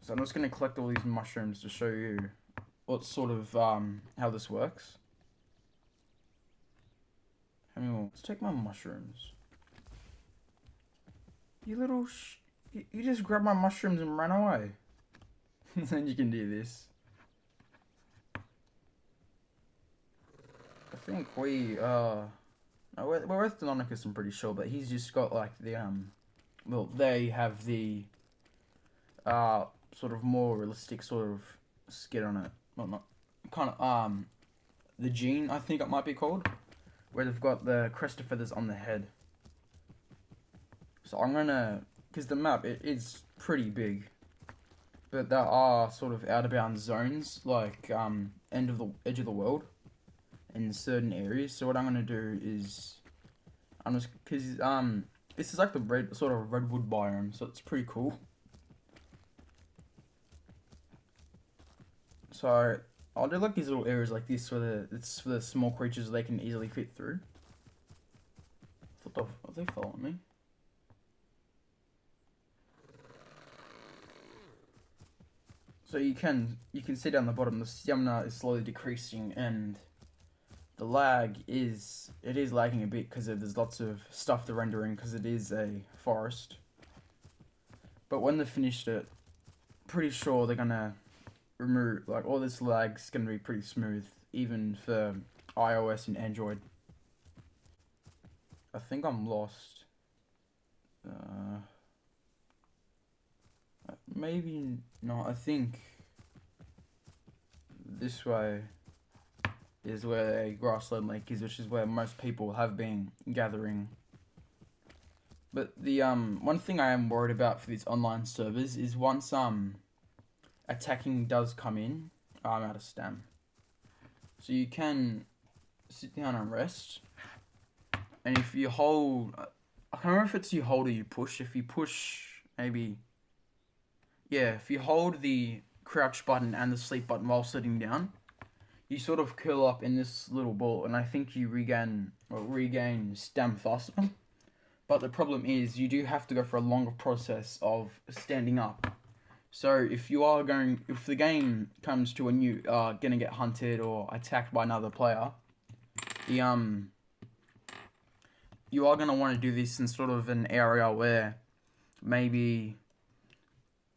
So I'm just going to collect all these mushrooms to show you what sort of, how this works. How many more? Let's take my mushrooms. You little you just grabbed my mushrooms and ran away. Then you can do this. I think no, we're with Deinonychus, I'm pretty sure, but he's just got like the, well, they have the, sort of more realistic sort of skin on it. Well, not, kind of, the gene, I think it might be called, where they've got the crest of feathers on the head. So I'm gonna, because the map, it is pretty big, but there are sort of out of bounds zones, like, edge of the world, in certain areas. So what I'm gonna do is, I'm just, because, this is like the sort of redwood biome, so it's pretty cool. So I'll do like these little areas like this where it's for the small creatures they can easily fit through. What the? Are they following me? So you can see down the bottom the stamina is slowly decreasing, and the lag is lagging a bit because there's lots of stuff they're rendering because it is a forest. But when they've finished it, pretty sure they're gonna remove, like, all this lag's gonna be pretty smooth even for iOS and Android. I think I'm lost. Maybe not. I think this way is where a grassland lake is, which is where most people have been gathering. But the one thing I am worried about for these online servers is once attacking does come in, I'm out of stam. So you can sit down and rest, and if you hold, I can't remember if it's you hold or you push. If you push, maybe, yeah, if you hold the crouch button and the sleep button while sitting down, you sort of curl up in this little ball, and I think you regain stam faster. But the problem is you do have to go for a longer process of standing up. So if the game comes to when you are gonna get hunted or attacked by another player, you are gonna want to do this in sort of an area where maybe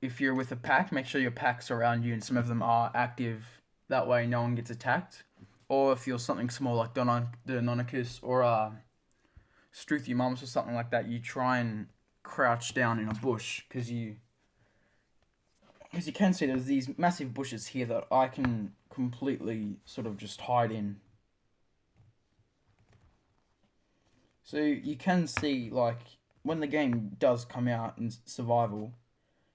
if you're with a pack, make sure your pack's around you and some of them are active. That way no one gets attacked. Or if you're something small like Deinonychus or Struthiumums or something like that, you try and crouch down in a bush because you can see there's these massive bushes here that I can completely sort of just hide in. So you can see, like, when the game does come out in survival,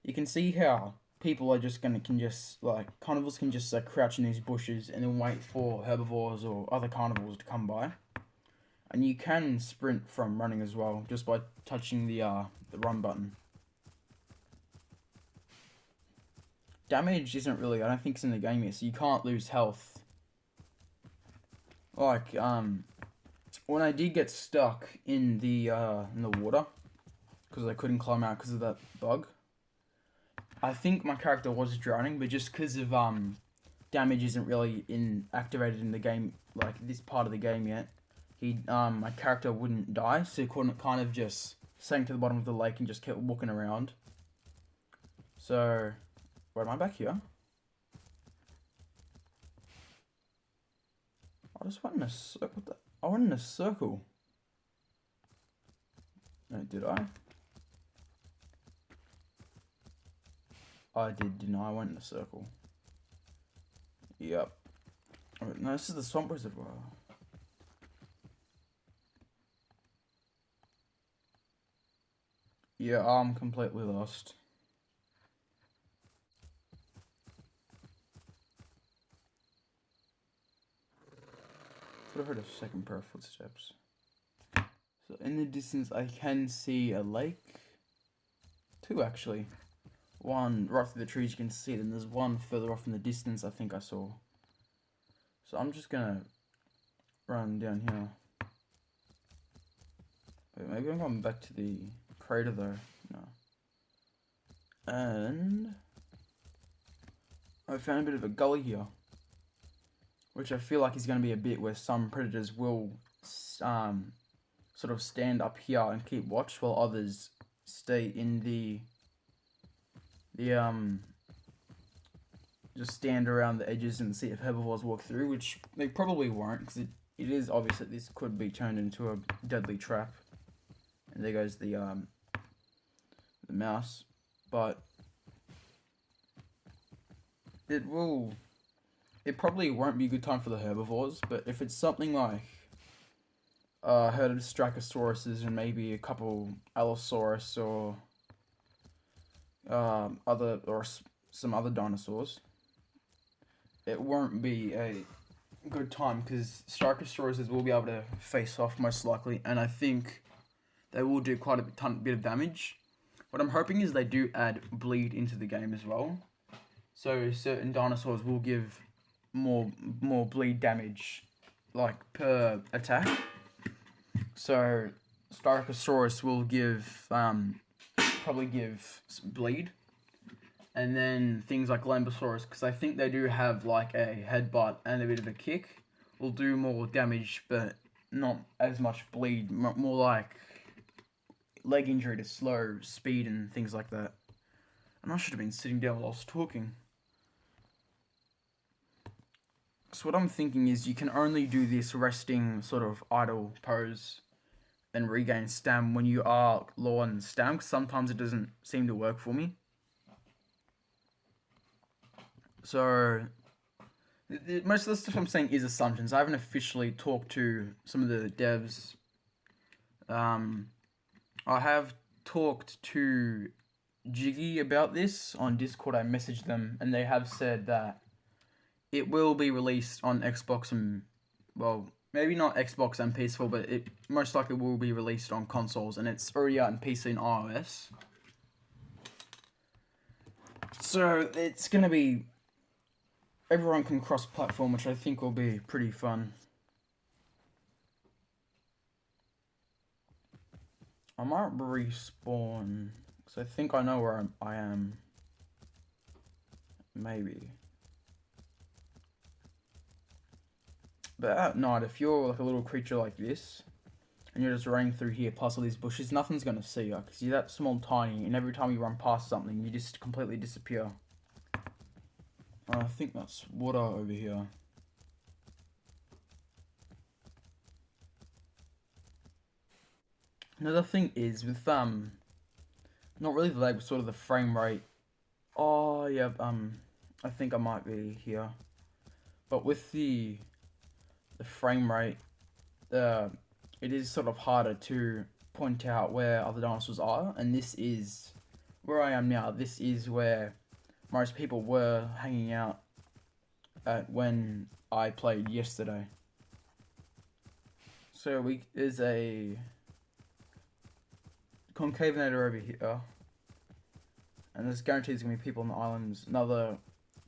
you can see how people are just carnivores can just crouch in these bushes and then wait for herbivores or other carnivores to come by. And you can sprint from running as well, just by touching the run button. Damage isn't really, I don't think it's in the game yet, so you can't lose health. Like, when I did get stuck in the water, because I couldn't climb out because of that bug, I think my character was drowning, but just because of damage isn't really activated in the game, like this part of the game yet, my character wouldn't die, so he couldn't kind of just sank to the bottom of the lake and just kept walking around. So, wait, am I back here? I just went in a circle. I went in a circle. No, did I? I did, didn't I? I went in a circle. Yep. No, this is the swamp reservoir. Yeah, I'm completely lost. I thought I heard a second pair of footsteps. So in the distance I can see a lake. Two actually. One right through the trees you can see it, and there's one further off in the distance I think I saw. So I'm just gonna run down here. Wait, maybe I'm going back to the crater though. No. And I found a bit of a gully here, which I feel like is going to be a bit where some predators will sort of stand up here and keep watch, while others stay in the just stand around the edges and see if herbivores walk through, which they probably won't, because it is obvious that this could be turned into a deadly trap. And there goes the mouse, but it probably won't be a good time for the herbivores. But if it's something like a herd of Strachosauruses and maybe a couple Allosaurus or some other dinosaurs, it won't be a good time, because Strachosauruses will be able to face off most likely, and I think they will do quite a bit of damage. What I'm hoping is they do add bleed into the game as well, so certain dinosaurs will give more bleed damage, like per attack. So Styracosaurus will probably give bleed, and then things like Lambosaurus, because I think they do have like a headbutt and a bit of a kick, will do more damage, but not as much bleed. More like leg injury to slow speed and things like that. And I should have been sitting down while I was talking. So what I'm thinking is you can only do this resting sort of idle pose and regain stam when you are low on stam, because sometimes it doesn't seem to work for me. So most of the stuff I'm saying is assumptions. I haven't officially talked to some of the devs. I have talked to Jiggy about this on Discord. I messaged them, and they have said that it will be released on Xbox and, well, maybe not Xbox and PS4, but it most likely will be released on consoles, and it's already out in PC and iOS. So it's going to be, everyone can cross-platform, which I think will be pretty fun. I might respawn, because I think I know where I am. Maybe. But at night, if you're like a little creature like this, and you're just running through here past all these bushes, nothing's going to see you, because you're that small, tiny, and every time you run past something, you just completely disappear. I think that's water over here. Another thing is with not really the lag, but sort of the frame rate. Oh yeah, I think I might be here. But with the frame rate, it is sort of harder to point out where other dinosaurs are, and this is where I am now. This is where most people were hanging out at when I played yesterday. So there's a Concavenator over here, and there's guaranteed there's gonna be people on the islands. Another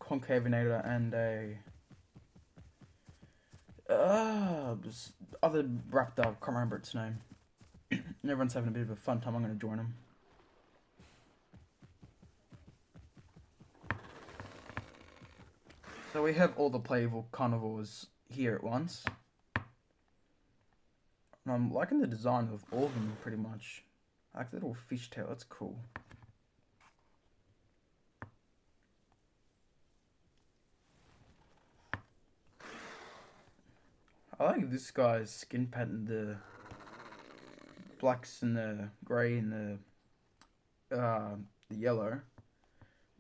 Concavenator and a other raptor, I can't remember its name. And everyone's having a bit of a fun time. I'm gonna join them. So we have all the playable carnivores here at once. And I'm liking the design of all of them pretty much. I like the little fishtail, that's cool. I like this guy's skin pattern, the blacks and the grey and the yellow.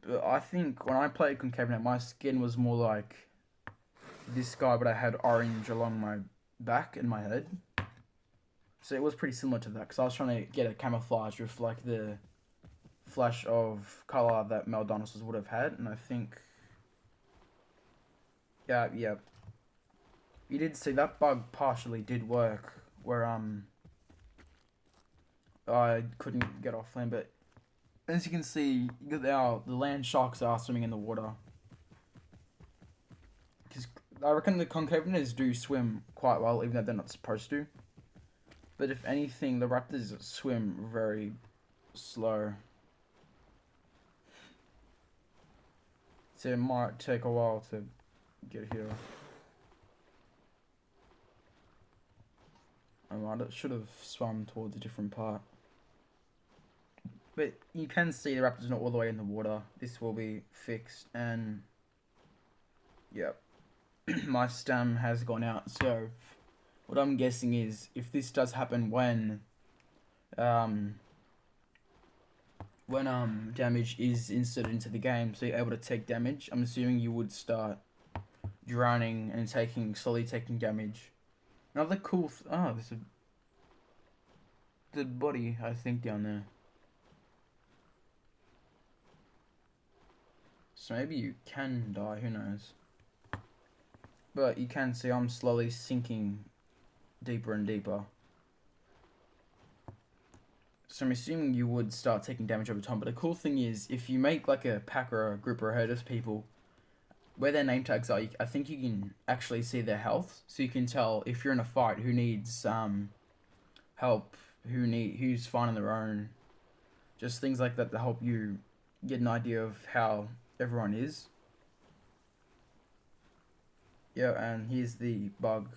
But I think when I played Concavenator, my skin was more like this guy, but I had orange along my back and my head. So it was pretty similar to that, because I was trying to get a camouflage with like the flash of colour that male dinosaurs would have had, and I think, yeah, you did see that bug partially did work, where I couldn't get off land, but as you can see, the land sharks are swimming in the water. Because I reckon the concavenators do swim quite well, even though they're not supposed to. But if anything, the raptors swim very slow. So it might take a while to get here. I should have swum towards a different part. But you can see the raptor's not all the way in the water. This will be fixed, and yep, my stam has gone out. So what I'm guessing is if this does happen when damage is inserted into the game, so you're able to take damage, I'm assuming you would start drowning and slowly taking damage. Another cool there's a dead body, I think, down there. So maybe you can die, who knows. But you can see I'm slowly sinking deeper and deeper. So I'm assuming you would start taking damage over time. But the cool thing is, if you make like a pack or a group or a herd of people, where their name tags are, I think you can actually see their health. So you can tell if you're in a fight who needs help, who's fine on their own. Just things like that to help you get an idea of how everyone is. Yeah, and here's the bug.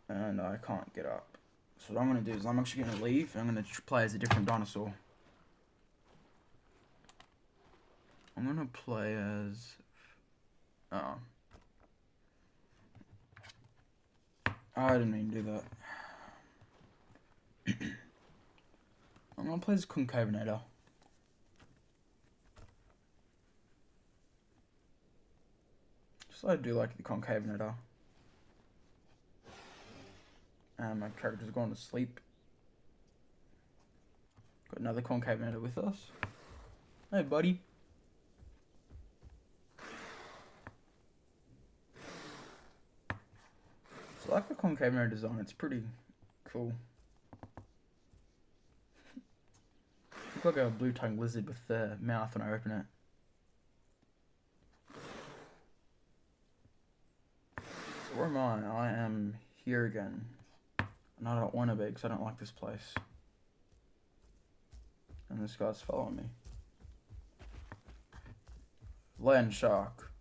And I can't get up. So what I'm going to do is I'm actually going to leave and I'm going to play as a different dinosaur. I'm going to play as... I didn't mean to do that. I'm going to play as Concavenator. So I do like the Concavenator. And my character's gone to sleep. Got another Concavenator with us. Hey, buddy. So I like the Concavenator design. It's pretty cool. Look like a blue-tongued lizard with the mouth when I open it. So where am I? I am here again. And I don't want to be because I don't like this place. And this guy's following me. Land shark.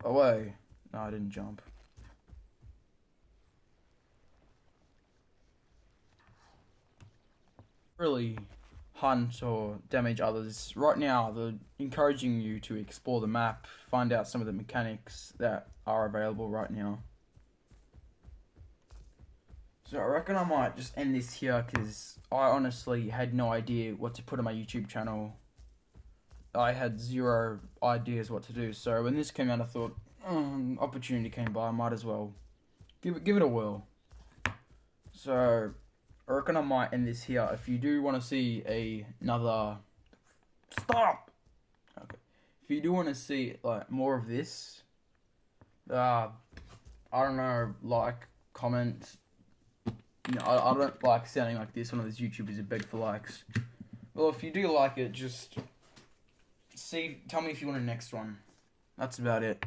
Away. No, I didn't jump. Really hunt or damage others. Right now, they're encouraging you to explore the map, find out some of the mechanics that are available right now. So I reckon I might just end this here because I honestly had no idea what to put on my YouTube channel. I had zero ideas what to do. So when this came out, I thought, opportunity came by, I might as well give it a whirl. So I reckon I might end this here. If you do want to see another... Stop! Okay. If you do want to see like more of this, I don't know, like, comment... You know, I don't like sounding like this, one of those YouTubers who beg for likes. Well, if you do like it, just tell me if you want a next one. That's about it.